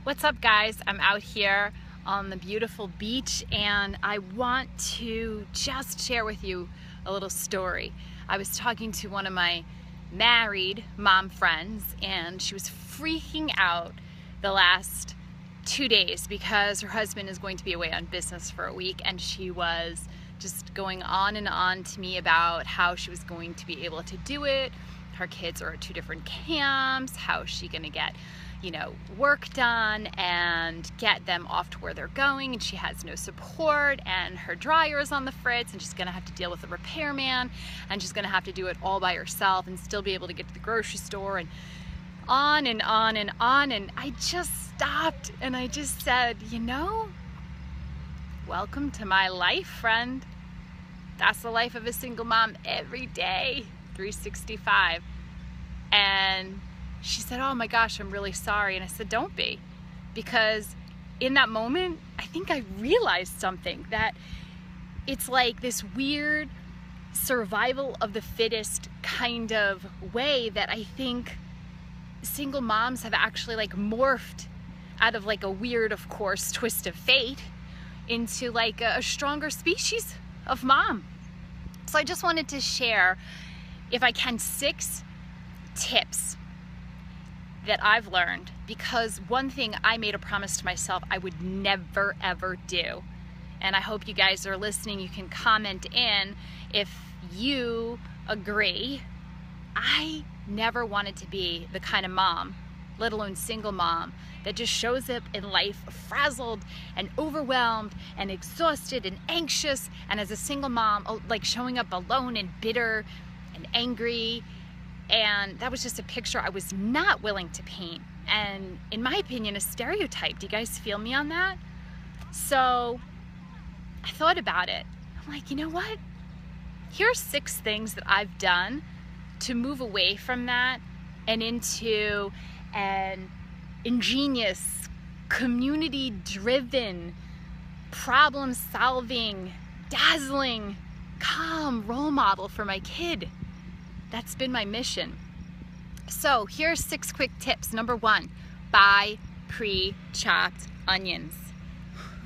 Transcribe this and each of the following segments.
What's up, guys? I'm out here on the beautiful beach and I want to just share with you a little story. I was talking to one of my married mom friends and she was freaking out the last 2 days because her husband is going to be away on business for a week, and she was just going on and on to me about how she was going to be able to do it. Her kids are at 2 different camps. How is she going to get work done and get them off to where they're going, and she has no support, and her dryer is on the fritz, and she's gonna have to deal with a repairman, and she's gonna have to do it all by herself and still be able to get to the grocery store, and on and on and on. And I just stopped and I just said, welcome to my life, friend. That's the life of a single mom every day, 365. And she said, oh my gosh, I'm really sorry. And I said, don't be. Because in that moment, I think I realized something, that it's like this weird survival of the fittest kind of way that I think single moms have actually morphed out of a weird, of course, twist of fate into a stronger species of mom. So I just wanted to share, if I can, 6 tips that I've learned, because one thing I made a promise to myself I would never ever do, and I hope you guys are listening. You can comment in if you agree. I never wanted to be the kind of mom, let alone single mom, that just shows up in life frazzled and overwhelmed and exhausted and anxious, and as a single mom showing up alone and bitter and angry. And that was just a picture I was not willing to paint, and in my opinion a stereotype. Do you guys feel me on that? So I thought about it. I'm like, you know what? Here are 6 things that I've done to move away from that and into an ingenious, community-driven, problem-solving, dazzling, calm role model for my kid. That's been my mission. So here's 6 quick tips. Number 1, buy pre-chopped onions.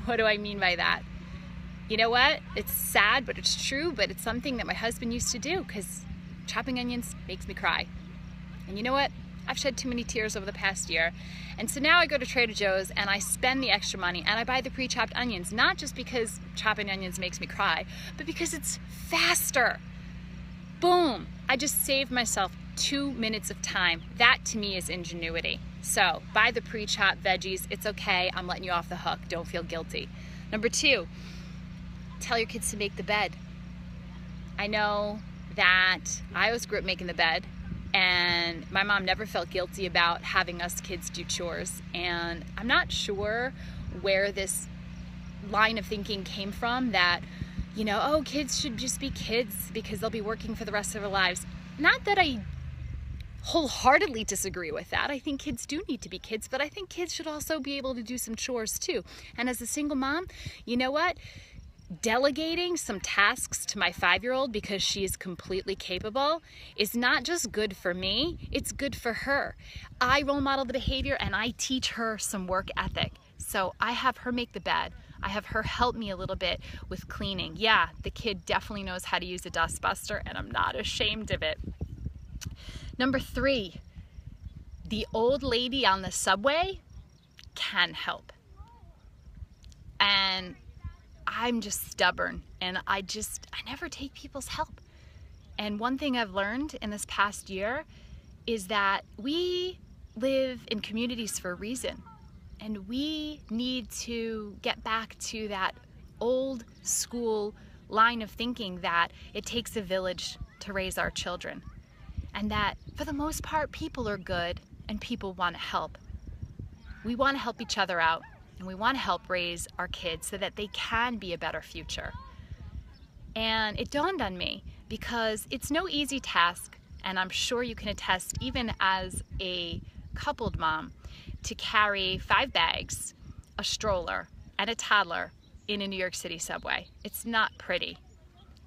What do I mean by that? You know what? It's sad, but it's true, but it's something that my husband used to do, because chopping onions makes me cry. And you know what? I've shed too many tears over the past year. And so now I go to Trader Joe's and I spend the extra money and I buy the pre-chopped onions, not just because chopping onions makes me cry, but because it's faster. Boom! I just saved myself 2 minutes of time. That to me is ingenuity. So buy the pre-chopped veggies. It's okay. I'm letting you off the hook. Don't feel guilty. Number 2, tell your kids to make the bed. I know that I always grew up making the bed, and my mom never felt guilty about having us kids do chores. And I'm not sure where this line of thinking came from, that oh, kids should just be kids because they'll be working for the rest of their lives. Not that I wholeheartedly disagree with that. I think kids do need to be kids, but I think kids should also be able to do some chores too. And as a single mom, you know what? Delegating some tasks to my 5-year-old, because she is completely capable, is not just good for me, it's good for her. I role model the behavior and I teach her some work ethic. So I have her make the bed. I have her help me a little bit with cleaning. Yeah, the kid definitely knows how to use a dustbuster, and I'm not ashamed of it. Number 3, the old lady on the subway can help. And I'm just stubborn, and I never take people's help. And one thing I've learned in this past year is that we live in communities for a reason. And we need to get back to that old school line of thinking that it takes a village to raise our children. And that for the most part, people are good and people want to help. We want to help each other out, and we want to help raise our kids so that they can be a better future. And it dawned on me, because it's no easy task, and I'm sure you can attest, even as a coupled mom, to carry 5 bags, a stroller, and a toddler in a New York City subway. It's not pretty.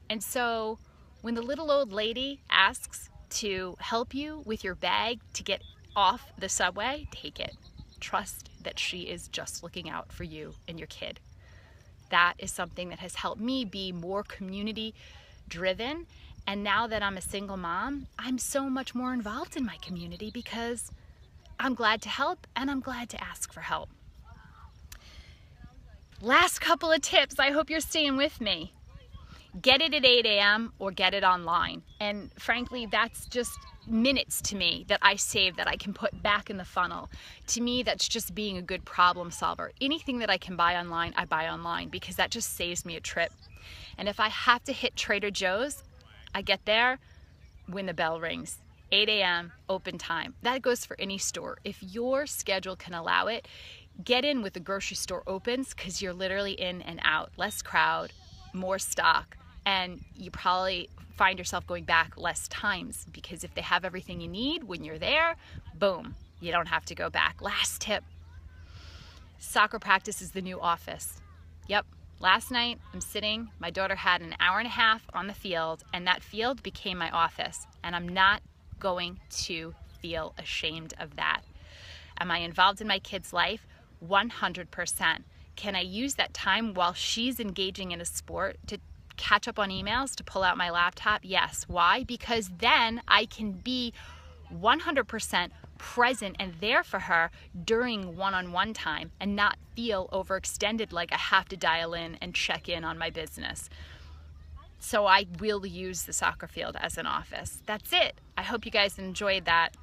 And so when the little old lady asks to help you with your bag to get off the subway, take it. Trust that she is just looking out for you and your kid. That is something that has helped me be more community driven. And now that I'm a single mom, I'm so much more involved in my community because I'm glad to help and I'm glad to ask for help. Last couple of tips, I hope you're staying with me. Get it at 8 a.m. or get it online. And frankly, that's just minutes to me that I save that I can put back in the funnel. To me, that's just being a good problem solver. Anything that I can buy online, I buy online because that just saves me a trip. And if I have to hit Trader Joe's, I get there when the bell rings. 8 a.m. open time. That goes for any store. If your schedule can allow it, get in with the grocery store opens because you're literally in and out. Less crowd, more stock. And you probably find yourself going back less times because if they have everything you need when you're there, boom, you don't have to go back. Last tip, soccer practice is the new office. Yep, last night I'm sitting, my daughter had an hour and a half on the field and that field became my office and I'm not going to feel ashamed of that. Am I involved in my kid's life? 100%. Can I use that time while she's engaging in a sport to catch up on emails, to pull out my laptop? Yes. Why? Because then I can be 100% present and there for her during one-on-one time and not feel overextended like I have to dial in and check in on my business. So I will use the soccer field as an office. That's it. I hope you guys enjoyed that.